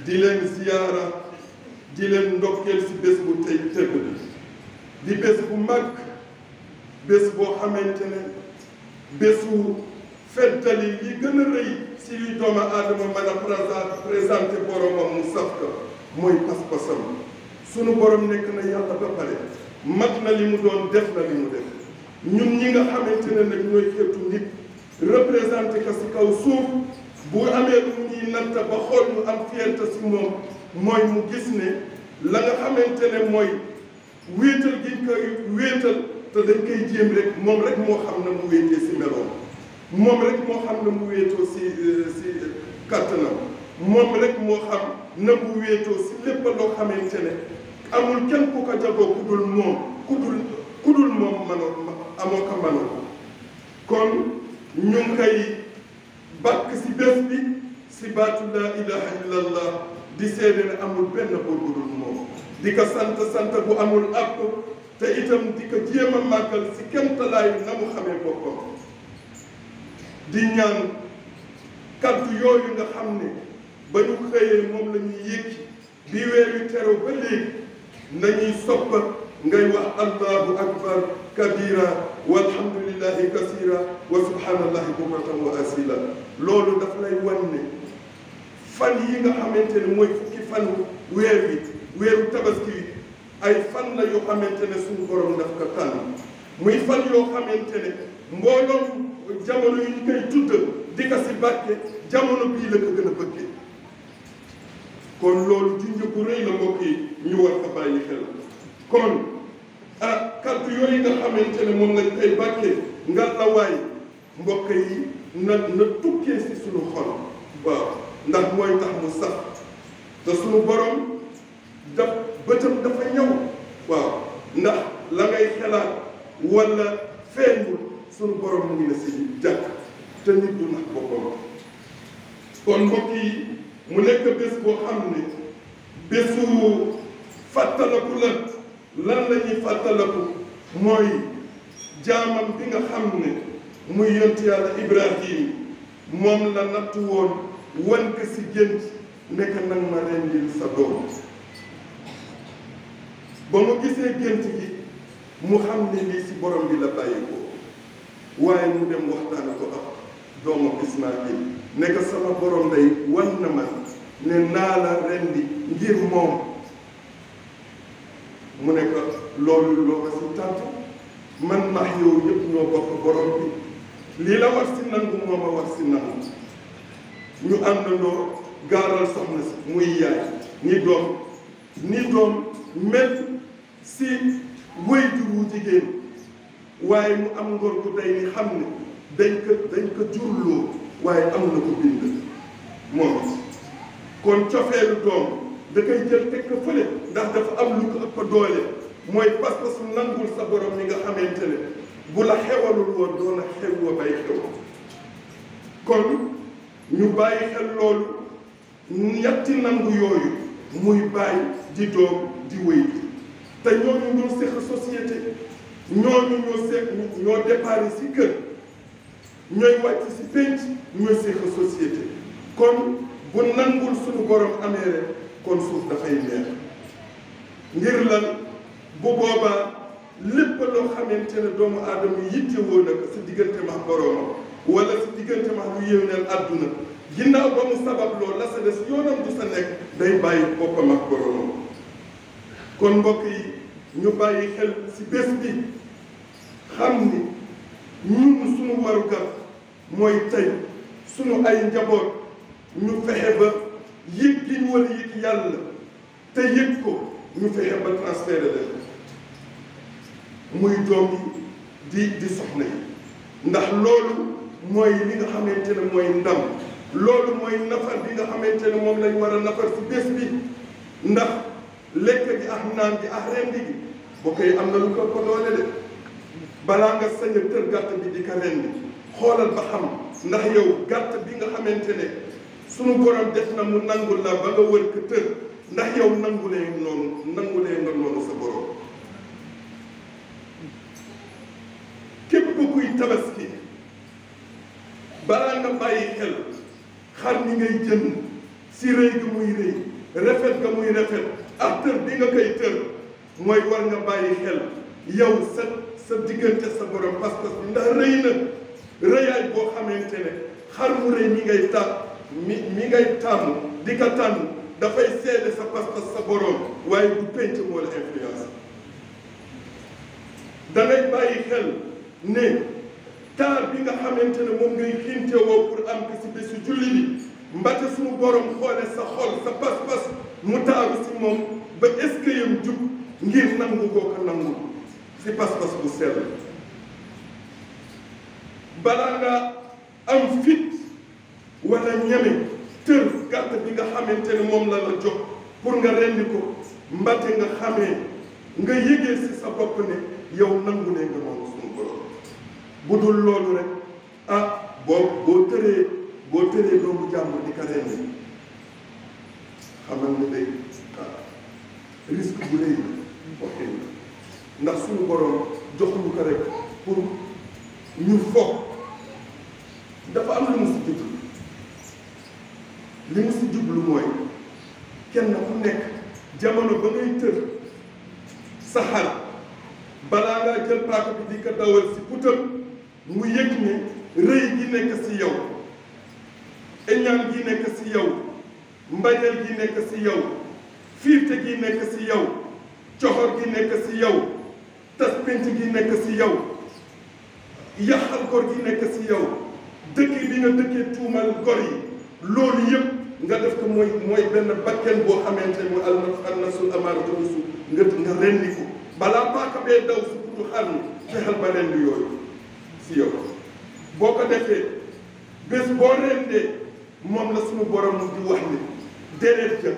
di leen ziyaara di leen ndokkeel si bés bu tey tëgg bi di bés bu mag bés boo xamante ne bésu feddali li gën a rëy si li doomu aadama mën a présenté boromam mu saf ka mooy pas-pasam sunu borom nekk na yàlla ba pare mat na li mu doon def na li mu def ñun ñi nga xamante ne nag ñooy xeetu nit représenté ko si kaw suuf bu amee lu ñuy natta ba xool ñu am fierté si moom mooy mu gis ne la nga xamante ne mooy wéetal gi ñu koy wéetal te dañ koy jéem rek moom rek moo xam na mu wéetee si meloom moom rek moo xam na mu wéetoo si kàttanam moom rek moo xam na mu wéetoo si lépp loo xamante ne amul kenn ku ko jagoo ku dul moom ku dul moom amoo ko manoo kon ñu ngi koy bàkk si bés bi si baatu laa ilaha illallah di seede ne amul benn buur bu dul moom di ko sant bu amul àpp te itam di ko jéem a màggal si kemtalaayu na mu xamee boppam di ñaan kaddu yooyu nga xam ne ba ñu xëyee moom la ñuy yëkki bi weer wi teru ba léegi nañuy soppa ngay wax allahu akbar kabira walhamdulillahi kasira wa subhanallahi bukratan wa asila loolu daf lay wan ne fan yi nga xamante ne mooy fukki fan weer wi weeru tabaski wi ay fan la yoo xamante ne suñu borom daf ko tànn muy fan yoo xamante ne mbooloom jamono yu ñu koy tudd di ko si bàkke jamono bii la ko gën a bëggee kon loolu junj bu rëy la mbokk yi ñu war ko bàyyi xel kon kaddu yooyu nga xamante ne moom lañ koy bàkkee nga la waay mbokk yi na tukkee si suñu xol waaw ndax mooy tax mu sax te suñu borom daf bëtam dafa ñëw waaw ndax la ngay xelaat wala feeñul suñu borom mu ngi la si jàkk te nit du nax boppam kon mbokk yi mu nekk bés boo xam ne bésu fàttaliku la lan la ñuy fàttaliku mooy jaamam bi nga xam ne muy yonent yàlla Ibrahim moom la nattu woon wan ko si gént nekk nag ma rendil sa doom ba mu gisee gént gi mu xam ne lii si borom bi la bàyyi ko waaye mu dem waxtaan ko ak doomam Ismaïl nekk sama borom day wan na ma ne naa la rendi ngir moom mu nekk loolu loo ko si tànt man max yow ñëpp ñoo bokk borom bi lii la war si nangu moom a war si nangu ñu àndandoo gaaral soxna si muy yaay ni doom mel si waajur wu jigéen waaye mu am ngor bu day ni xam ne dañ ko jurloo waaye am na ko bind moom kon cofeelu doom da koy jël teg ko fële ndax dafa am lu ko ëpp doole mooy pas-pasu nangul sa borom mi nga xamante ne bu la xewalul woon doona xew wa bay xew kon ñu bàyyi xel loolu ñetti nangu yooyu muy bàyyi di doom di wéy te ñooñu ñoo seq société ñooñu ñoo départ si kër ñooy wàcc si pénc ñooy seq société kon bu nangul suñu borom amee rek kon suuf dafay neex ngir lan bu boobaa lépp loo xamante ne doomu aadama yittewoo na ko si diggante max boromam wala si diggante max lu yéwénal àdduna ginnaaw ba mu sabab loolu la sa des yoonam du sa nekk day bàyyi boppam ak boromam kon mbokk yi ñu bàyyi xel si bés bi xam ni ñun suñu warugar mooy tey suñu ay njaboot ñu fexe ba yëg gi ñu war a yëg yàlla te yëg ko ñu fexe ba transféré leen muy doom yi di soxna yi ndax loolu mooy li nga xamante ne mooy ndam loolu mooy nafar bi nga xamante ne moom lañ war a nafar si bés bi ndax lekk gi ak naan gi ak rendi gi boo koy am na lu ko doole de balaa nga sañ a tër gàtt bi di ko rendi xoolal ba xam ndax yow gàtt bi nga xamante ne sunu borom def na mu nangul la ba nga wër ko tër ndax yow nangulee nga noonu sa borom képp kuy tabaski balaa nga bàyyi xel xar mi ngay jënd si rëy ga muy rëy rafet ga muy rafet ak tër bi nga koy tër mooy war nga bàyyi xel yow sa diggante sa borom pas-pas bi ndax rëy na rëyaay boo xamante ne xar mu rëy mi ngay tàmm di ko tànn dafay seede sa pas-pas sa borom waaye du penc moo la influence dangay bàyyi xel ne taar bi nga xamante ne moom ngay xiintewoo pour am ko si bésu julli bi mbate suñu borom xoole sa xol sa pas-pas mu taaru si moom ba est-ce que yam jub ngir nangu koo ko nangu si pas-pas bu sell balaa nga am fit wala ñeme tër gàtt bi nga xamante ne moom la la jox pour nga rendi ko mbate nga xamee nga yëgee si sa bopp ne yow nangu ne nga moom suñu borom bu dul loolu rek boo tëree doomu jàmbur di ko rendi xamal ne day risque bu rëy ok ndax suñu borom joxuñu ko rek pour ñu foog dafa am lu mu si jublu li mu si jublu mooy kenn ku nekk jamono ba ngay tër sa xar balaa ngaa jël paaka bi di ko dawal si putam mu yëg ne rëy gi nekk si yow eñaan gi nekk si yow mbañeel gi nekk si yow fiirte gi nekk si yow coxor gi nekk si yow tas pénc gi nekk si yow yaxal gor gi nekk si yow dëkk bi nga dëkkee tuumal gor yi loolu yëpp nga def ko mooy benn bakken boo xamante ne mooy an-nafsul amaaratu bisu nga rendi ko balaa paaka bee daw si putu xar mi fexeel ba rendi yooyu si yow boo ko defee bés boo rendee moom la suñu borom di wax ni déedéet ja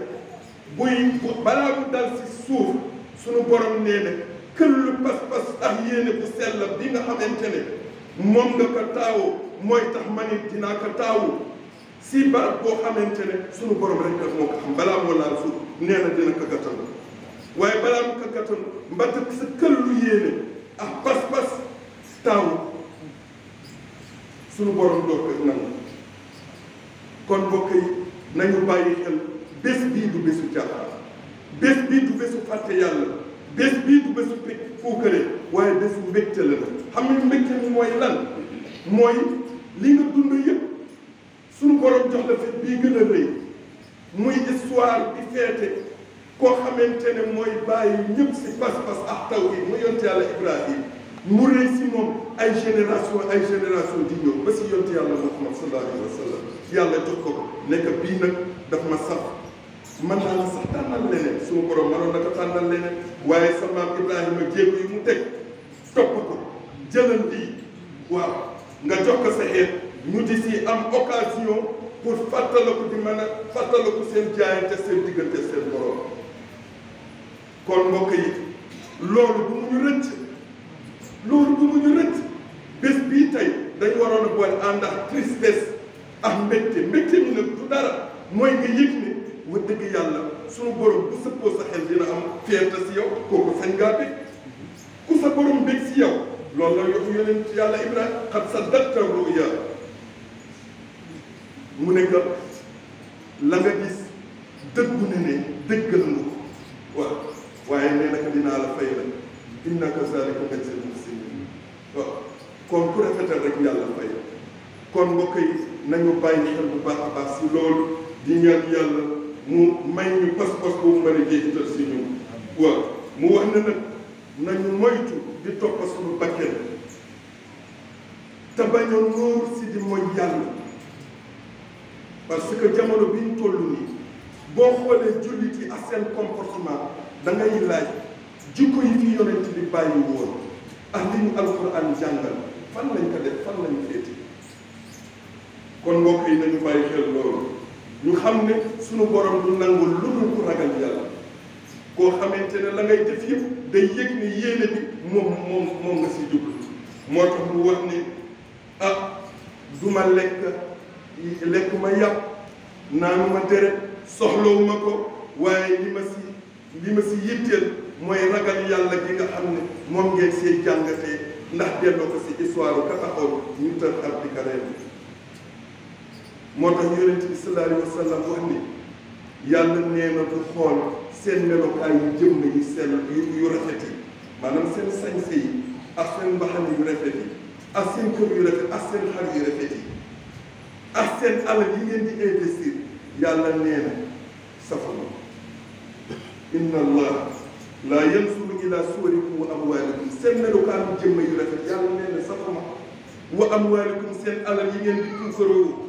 balaa mu dal si suuf suñu borom nee na këllu pas-pas ak yéene bu sell bi nga xamante ne moom nga ko taawoo mooy tax ma nit dinaa ko taawu si barab boo xamante ne suñu borom rek moo ko xam balaa moo laal suuf nee na dina ko gàttal waaye balaa mu ko gàttal mbatt sa këllu yéene ak pas-pas taawu suñu borom doo ko nangu kon mbokk yi nañu bàyyi xel bés bii du bésu caaxaan bés bii du bésu fàtte yàlla bés bii du bésu puukare waaye bésu mbégte la nag xam nga mbégte mi mooy lan mooy li nga dund yëpp suñu borom jox la fet bii gën a rëy muy histoire bi feete koo xamante ne mooy bàyyi ñëpp si pas-pas ak tawhid mu yonte yàlla Ibrahim mu rëy si moom ay génération di ñëw ba si yonte yàlla Muhammad sallallahu alayhi wa sallam yàlla jox ko nekk bii nag daf ma sax man naa la sax tànnal leneen suñu borom mënoon na ko tànnal leneen waaye sa maam Ibrahima jéego yi mu teg topp ko jëlal lii waaw nga jox ko sa xeet ñu di si am occasion pour fàttaliku di mën a fàttaliku seen jaayante seen diggante seen borom kon mbokk yi loolu bu mu ñu rëcc bés bii tey dañu waroon a boole ànd ak tristesse ak mbégte mi nag du dara mooy nga yëg ne wax dëgg yàlla suñu borom bu sëppoo sa xel dina am fierté si yow kooku sañ ngaa bég ku sa borom bég si yow loolu la yox yonent yàlla Ibrahima xat saddaqta ruya mu ne que la nga gis dëggu ne dëggal nga ko waaw waaye nee naka dinaa la fay la inna kazalika najzil muhsinin waaw kon ku rafetal rek yàlla fay kon mbokk yi nañu bàyyi xel bu baax a baax si loolu di ñaan yàlla mu may ñu pas-pas boobu mën a jeexital si ñun waaw mu wax ne nag nañu moytu di topp suñu bakken te bañ a nóor si di mooy yàlla parce que jamono bi ñu toll nii boo xoolee jullit yi ak seen comportement da ngay laaj jikko yi fi yonent bi bàyyi woon ak li ñu alquran jàngal fan lañ ko def fan lañ féete kon mbokk yi nañu bàyyi xel loolu ñu xam ne suñu borom du nangul lu dul ku ragal yàlla koo xamante ne la ngay def yëpp day yëg ne yéene bi moom nga si jublu moo tax mu wax ni du ma lekk ma yàpp naanu ma deret soxlawuma ko waaye li ma si yitteel mooy ragal yàlla gi nga xam ne moom ngeen see jàngatee ndax delloo ko si histoire ka taxoon ñu tër ab di ka reen moo tax yonent bi sallallahu alayhi wa sallam wax ni yàlla nee na du xool seen melokaay yu jëmm yi seen yu rafet yi maanaam seen sañse yi ak seen mbaxane yu rafet yi ak seen kër yu rafet ak seen xar yu rafet yi ak seen alal yi ngeen di investir yàlla nee na safama inna allah laa yansuru ila suwarikum wa amwaalikum seen melokaan yu jëmm yu rafet yàlla nee na safama wa amwaalikum seen alal yi ngeen di tuukaroo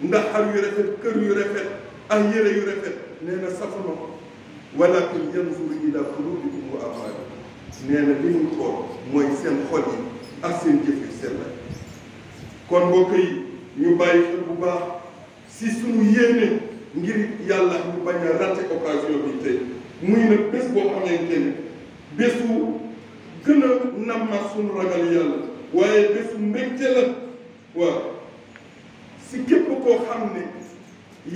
ndax xar yu rafet kër yu rafet ak yére yu rafet nee na safama walakin yanzuru ila qulubikum wa amwaalikum nee na li ñu xool mooy seen xol yi ak seen jëf yu sell kon mbokk yi ñu bàyyi xel bu baax si suñu yéene ngir yàlla ñu bañ a raté occasion bi tey muy nag bés boo xamante ne bésu gën a namma suñu ragal yàlla waaye bésu mbégte la waaw si képp koo xam ne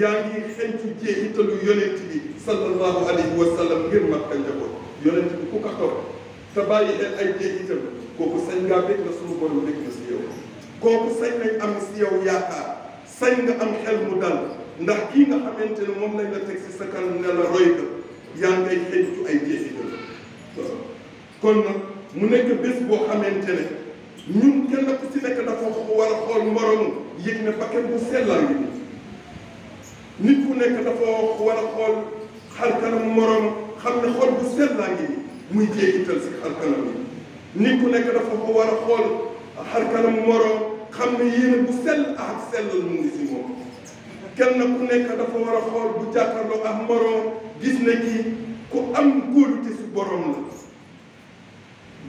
yaa ngi xencu jeexitalu yonent bi sallallahu alayhi wa sallam ngir Makka njaboot yonent bi ku ko topp te bàyyi xel ay jeexital kooku sañ ngaa bég na suñu borom bég na si yow kooku sañ nañ am si yow yaakaar sañ nga am xel mu dal ndax kii nga xamante ne moom lañ la teg si sa kanam ne la roy ka yaa ngay xencu ay jeexital waaw kon nag mu nekk bés boo xamante ne ñun kenn ku si nekk dafa war a xool moromu yëg ne bakkan bu sellal ngi nit ku nekk dafa war a xool xar kanam moroom xam ne xol bu sellaa ngi muy jeexital si xar kanam yi nit ku nekk dafa war a xool xar kanam moroom xam ne yéene bu sell ak sellal mu ngi si moom kenn ku nekk dafa war a xool bu jàkkaarloo ak moroom gis ne kii ku am kóolute si borom la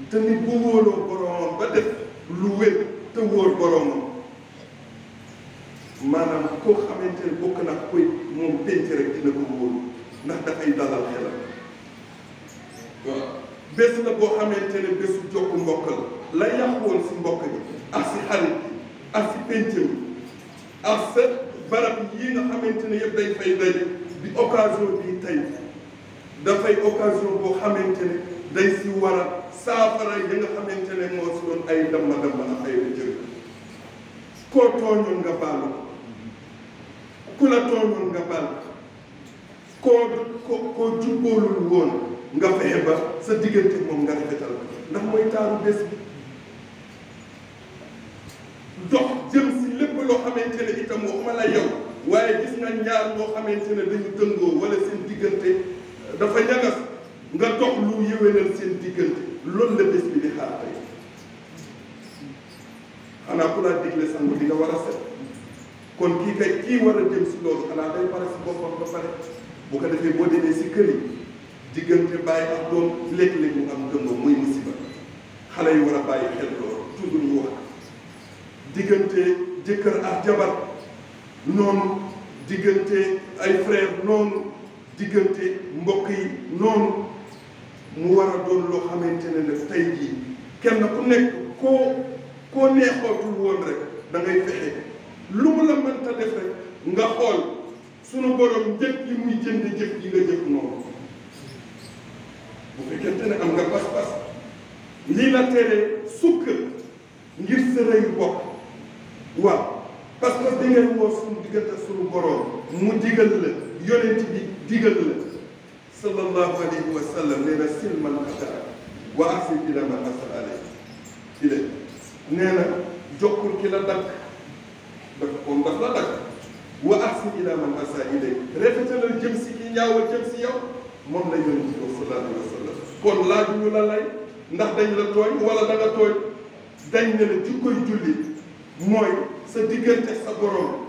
te nit bu wóoloo boromam ba def lu wér te wóor boromam maanaam koo xamante ne bokk na koy moom penc rek dina ko wóolu ndax dafay dalal xelam waaw bés la boo xamante ne bésu jokk mbokk la yàqu woon si mbokk bi ak si xarit bi ak si penc bi ak sa barab yi nga xamante ne yëpp dañ fay daje bi occasion bii tey dafay occasion boo xamante ne day si war a saafara yi nga xamante ne moo si doon ay damma ak ay rëjël koo tooñoon nga baalu ku la tooñoon nga baal koo jubboolul woon nga fexe ba sa diggante moom nga rafetal ndax mooy taaru bés bi dox jëm si lépp loo xamante ne itam waxuma la yow waaye gis nga ñaar ñoo xamante ne dañu dëngoo wala seen diggante dafa ñagas nga dox lu yéwénal seen diggante loolu la bés bi di xaar tey xanaa ku laa digle sangu di nga war a set kon kii kay kii war a jëm si loolu xanaa day pare si boppam ba pare bu ko defee boo demee si kër yi diggante bàyyi ak doom léeg-léeg mu am gëmba muy musiba xale yi war a bàyyi xel loolu toujours ñu wax diggante jëkkër ak jabar noonu diggante ay frère noonu diggante mbokk yi noonu mu war a doon loo xamante ne ne tey jii kenn ku nekk koo neexootul woon rek da ngay fexe lu mu la mënta def rek nga xool sunu borom njëkk yi muy jënd jëf yi nga jëf noonu bu fekkente ne am nga pas-pas lii la tere sukk ngir sa rëyu bopp waaw parce que di ngay woo sunu diggante sunu borom mu digal la yonent bi digal la sallallahu alayhi wa sallam nee na silman ataa wa ahsin ila man asal alayhi ci leen nee na jokkul ki la dakk daf la dakk wa ahsin ila man asa ilay rafetalal jëm si ki ñaawal jëm si yow moom la yonent bi sallallahu alayhi wa sallam kon laaju ñu la lay ndax dañ la tooñ wala da nga tooñ dañ ne la jikkoy jullit mooy sa diggante sa borom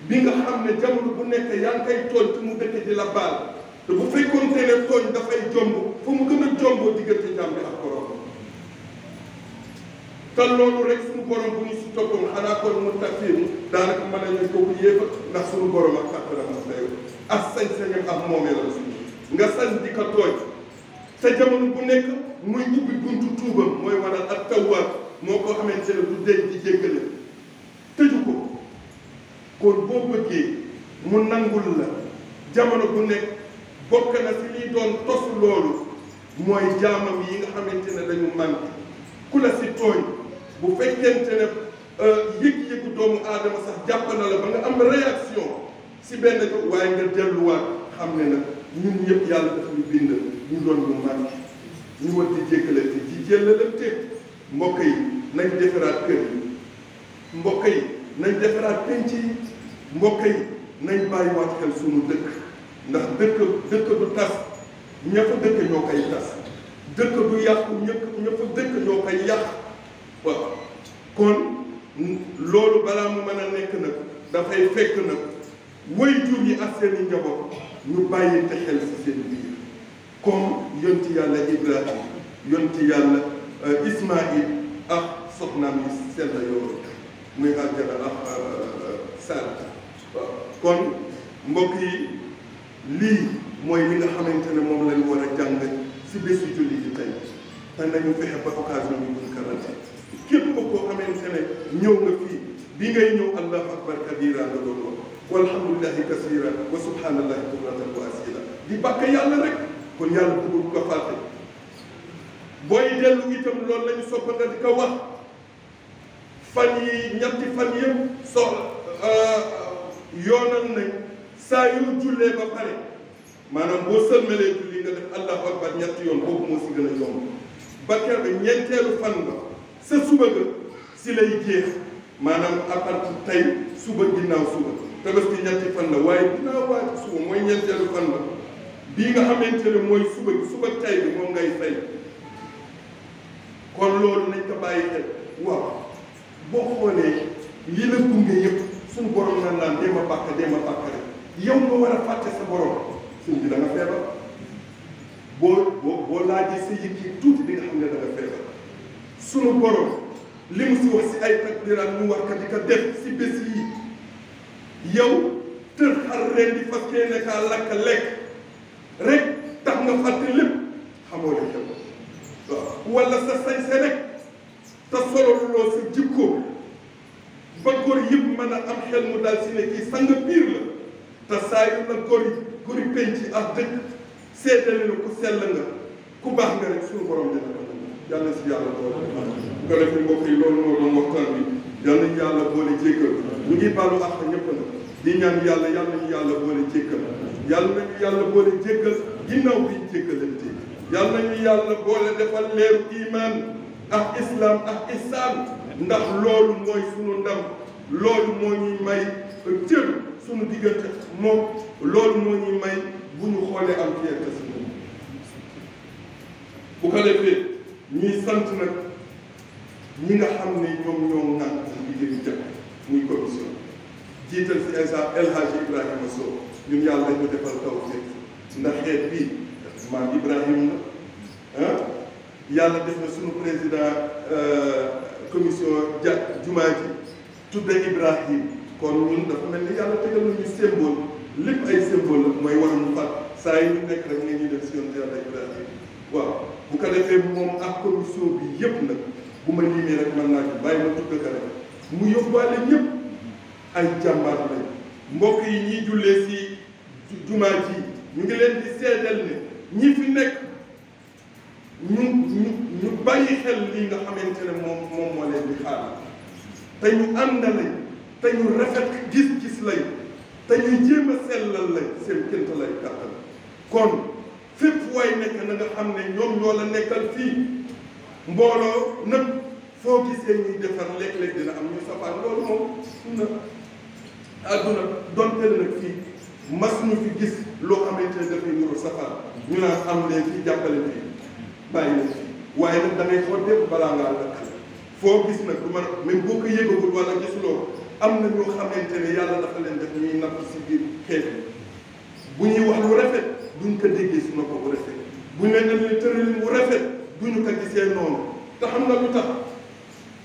bi nga xam ne jamono bu nekk yaa ngi koy tooñ te mu dëkk di la baal te bu fekkoon te ne tooñ dafay jomb fu mu gën a jomboo diggante jàmm bi ak borom te loolu rek suñu borom bu ñu si toppoon xanaa kon mu tafsir daanaka mën nañu kooku yéefa ndax suñu borom ak kàttan am na yow ak sañ-sañam ak moomeelam suñu nga sañ di ko tooñ te jamono bu nekk muy ubbi buntu tuubam mooy waral ak tawwaab moo ko xamante ne du deñ di jéggale tëju ko kon boo bëggee mu nangul la jamono bu nekk bokk na si liy doon tos loolu mooy jaamam yi nga xamante ne dañu manqué ku la si tooñ bu fekkente ne yëg-yëgu doomu aadama sax jàpp na la ba nga am réaction si benn ko waaye nga delluwaat xam ne nag ñun ñëpp yàlla daf ñu bind ñu doon ñu manqué ñu war di jéggalante ci jéllalante mbokk yi nañ defaraat kër yi mbokk yi nañ defaraat penc yi mbokk yi nañ bàyyiwaat xel suñu dëkk ndax dëkk du tas ña fa dëkk ñoo koy tas dëkk du yàqu ña fa dëkk ñoo koy yàq waaw kon loolu balaa mu mën a nekk nag dafay fekk nag waajur yi ak seen i njaboot ñu bàyyi te xel si seen biir comme yonti yàlla Ibrahima yonti yàlla Ismaïl ak soxnaam yi sell yooyu muy Hajara ak Saara kon mbokk yi lii mooy li nga xamante ne moom lañ war a jàng si bésu julli ji tey te nañu fexe ba occasion bi buñ ko rate képp koo xamante ne ñëw nga fii bi ngay ñëw allahu akbar kabira nga doon wax walhamdulillahi kasira wa subhanallahi bukratan wa asila di bàkk yàlla rek kon yàlla bëggul ko fàtte booy dellu itam loolu lañu soppa nga di ko wax fan yi ñetti fan yëpp yoonal nañ saa yoo jullee ba pare maanaam boo sëlmalee julli nga def allahu akbar ñetti yoon boobu moo si gën a yomb ba keroog ñeenteelu fan nga sa suba ga si lay jeex maanaam à partir tey suba ginnaaw suba tabaski ñetti fan la waaye ginnaaw waati suba mooy ñeenteelu fan la bii nga xamante ne mooy suba tey bi moom ngay fay kon loolu nañ ko bàyyi xel waaw boo xoolee li la gunge yëpp suñu borom nan laan dee ma bàkk rek yow nga war a fàtte sa borom suñ bi da nga feebar boo laajee sa yëg yi tuuti di nga xam ne da nga feebar sunu borom li mu si wax si ay takbiraat mu war ka di ko def si bés yi yow tër xar ren di fas yéene kaa lakk lekk rek tax nga fàtte lépp xamoo la xew waaw wala sa sañse rek te sololoo sa jikko ba góor yëpp mën a am xel mu daal si ne kii sang biir la te saa yu la góori penc ak dëkk seedale na ku sell nga ku baax nga rek suñu borom dina ko yàlla si yàlla boole bu ko defee mbokk yi loolu moo doon waxtaan bi yàlla nañu yàlla boole jéggal ñu ngi baalu àq ñëpp na di ñaan yàlla nañu yàlla boole jéggal yàlla nañu yàlla boole jéggal ginnaaw bi jéggalante yàlla nañu yàlla boole defal leeru iman ak islam ak ihsaan ndax loolu mooy sunu ndam loolu moo ñuy may cër sunu diggante moom loolu moo ñuy may bu ñu xoolee am fierté si moom bu ko defee ñuy sant nag ñi nga xam ne ñoom ñoo ŋànk liggéeyu jëkk muy commission jiital si El Hadji Ibrahima Sow ñun yàlla dañu defal tawfiq ndax xeet bii maam Ibrahima la yàlla def na sunu président commission jumaa ji tudde Ibrahim kon ñun dafa mel ni yàlla tegal nañu symbole lépp ay symbole la mooy war mu fat saa yi ñu nekk rek nga ñuy def si yoon yàlla Ibrahim waaw bu ko defee moom ak commission bi yëpp nag bu ma limee rek mën naa ci bàyyi ma tudd ka rek mu yóbbaale ñëpp ay jàmbaar lañ mbokk yi ñiy jullee si jumaa ji ñu ngi leen di seedal ne ñi fi nekk ñu bàyyi xel lii nga xamante ne moom moo leen di xaar te ñu ànd lañ te ñu rafet gis-gis lañ te ñu jéem a sellal lañ seen ként lay kàttan kon fépp waay nekk na nga xam ne ñoom ñoo la nekkal fii mbooloo nag foo gisee ñuy defar léeg-léeg dina am ñu safaan loolu moom na àdduna donte nag fii mas ñu fi gis loo xamante ne dafay nuru safaan ñu naan am leen fii jàppale fii bàyyi leen fii waaye nag da ngay xool dépp balaa ngaa lakk foo gis nag du man même boo ko yëgagul wala gisuloo am na ñoo xamante ne yàlla dafa leen def ñuy natt si biir xeet bu ñuy wax lu rafet duñ ko déggee si nopp bu rafet bu ñu leen demee tëralin bu rafet duñu ko gisee noonu te xam nga lu tax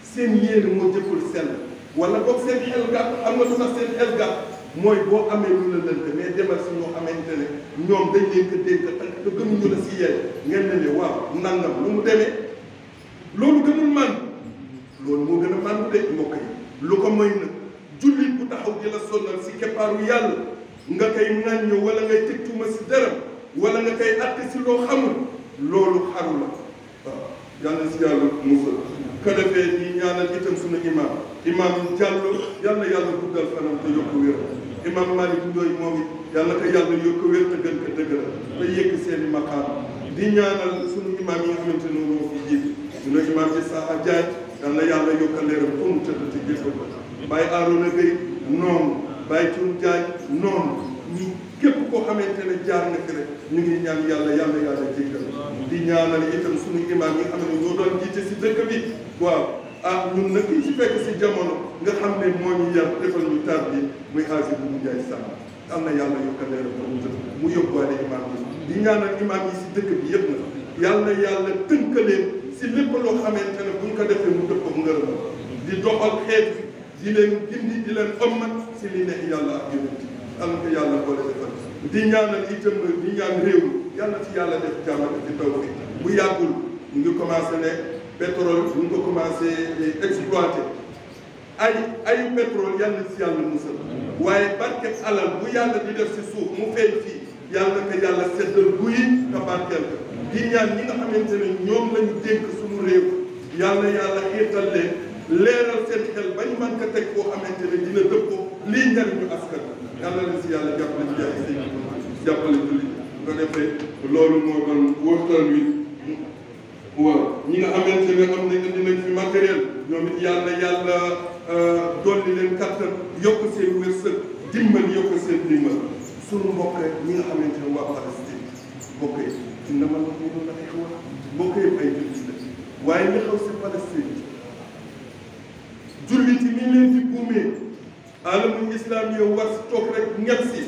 seen yéene moo jëkkul sell wala boog seen xel gàtt am nga lu tax seen xel gàtt mooy boo amee lu la lënt mais demal si ñoo xamante ne ñoom dañ leen ko dégg te gënuñu la si yéen ngeen ne ne waaw nangam lu mu demee loolu gënul man loolu moo gën a man de mbokk yi lu ko mooy nag jullit bu taxaw di la sonnal si keppaaru yàlla nga koy ŋàñño wala ngay teg tuuma si dërëm wala nga koy atte si loo xamul loolu xaru la waaw yàlla si yàlla musal ko defee di ñaanal itam sunu imam Diallo yàlla guddal fanam te yokk wér imam Malick Ndoye moom it yàlla ko yàlla yokk wér te gën ko dëgëral te yëgg seen i maqaam di ñaanal sunu imam yi nga xamante ne ñoo fi jiitu sunu imam Issa Diagne yàlla yàlla yokk leeram fu mu tëdd te jëfal ko Baye Arouna Gueye noonu Baye Thioune Diagne noonu ñu képp koo xamante ne jaar na fi rek ñu ngi ñaan yàlla jéggal di ñaanal itam sunu imam yi nga xam ne ñoo doon jiite si dëkk bi waaw ñun nag ci fekk si jamono nga xam ne moo ñu yar defal ñu taar bi muy Aziz bu mu Njaay Samb am na yàlla yokk leeram mu yóbbuwaale imam yi di ñaanal imam yi si dëkk bi yëpp na yàlla tënkaleen si lépp loo xamante ne buñ ko defee mu dëppoo ngërëm di doxal xeet di leen gindi di leen ëmmat si li neex yàlla ak yonent am na ko yàlla boole defal di ñaanal itam di ñaan réew mi yàlla ci yàlla def jàmm ci taw bi bu yàggul ñu ngi commencé ne pétrole bu ñu ko commencé exploité ay pétrole yàlla si yàlla musal waaye barke alal bu yàlla di def si suuf mu feeñ fii yàlla ko yàlla seddal buy te barkeel ko di ñaan ñi nga xamante ne ñoom lañu dénk suñu réew yàlla xiirtal leen leeral seen xel bañ mën ko teg koo xamante ne dina dëppoo lii njariñu askan yàlla leen si yàlla jàppale ci jaay si jàppale julli nga defee loolu moo doon waxtaan wi waaw ñi nga xamante ne am nañ indi nañ fi matériel ñoom it yàlla dolli leen kattan yokk seen wërsëg dimbal yokk seen dimbal suñu mbokk ñi nga xamante ne waa Palestine mbokk yi dina mën a mënoon na ay wax mbokk yëpp ay jullit la waaye li xaw si Palestine jullit yi ni leen di buumee alamul islam yow war si toog rek ñett si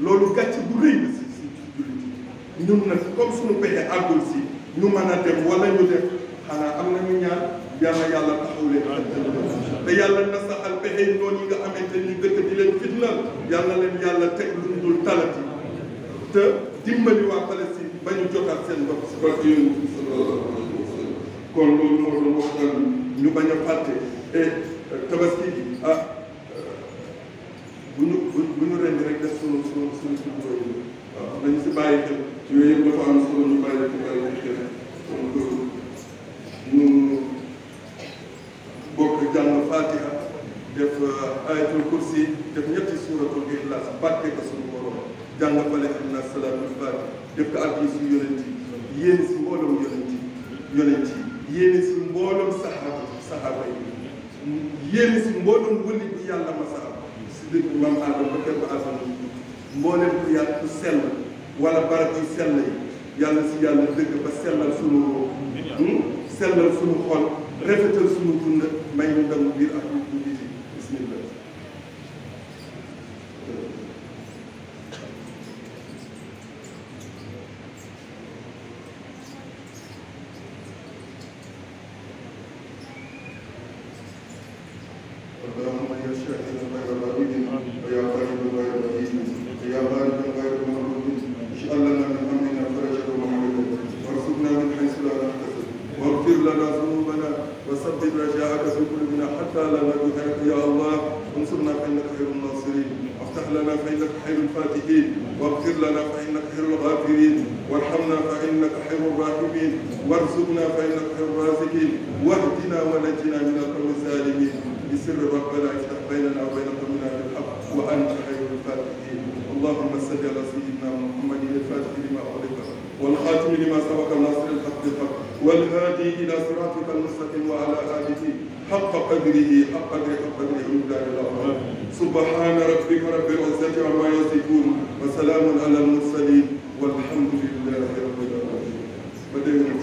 loolu gàcce bu rëy la si jullit yi ñun nag comme suñu pexe àggul si ñu mën a dem wala ñu def xanaa am nañu ñaan yàlla taxaw leen te yàlla na saxal pexe noonu yi nga xamante ni dëkk di leen fitnal yàlla teg lu ñu dul talati te dimbali waa Palestine ba ñu jotaat seen bopp si barke Yonent bi sallallahu alayhi wa sallam kon loolu moo doon waxtaan ñu bañ a fàtte et tabaski gi bu ñu rendi rek def sunu waaw nañu si bàyyi xel yooyu yëpp dafa am solo ñu bàyyi xel donc ñu bokk jàng Fatiha def ayatul kursi def ñetti suuratul Ixlaas bàkke ko suñu borom jàng fale am na salaatul Fatiha def ko ak yi si yonent yi yéene si mbooloom yonent yi yéene si mbooloom saxaaba yi yéene si mbooloom wëli bi yàlla masaa si dëkk maam Aadama ba kër ba Aadama mbooleem ku yàlla ku sell wala barab yu sell yi yàlla si yàlla dëgg ba sellal sunu xol rafetal sunu dund may ñu ndam biir ak ñu dund ci bismillah اللهم يا شاهد غير غائب ويا غالب غير بعيد ويا غالب غير مغلوب اجعل لنا من امرنا فرجا ومخرجا وارزقنا من حيث لا نحتسب واغفر لنا ذنوبنا وثبت رجاءك في قلوبنا حتى لا ندرك يا الله انصرنا فانك خير الناصرين وافتح لنا فانك خير الفاتحين واغفر لنا فانك خير الغافرين وارحمنا فانك خير الراحمين وارزقنا فانك خير الرازقين واهدنا ونجنا من القوم الظالمين بسر ربنا افتح بيننا وبين قومنا بالحق وانت خير الفاتحين اللهم صل على سيدنا محمد الفاتح لما أغلق والخاتم لما سبق ناصر الحق بالحق والهادي الى صراطك المستقيم وعلى اله حق قدره ومقداره العظيم سبحان ربك رب العزه عما يصفون وسلام على المرسلين والحمد لله رب العالمين.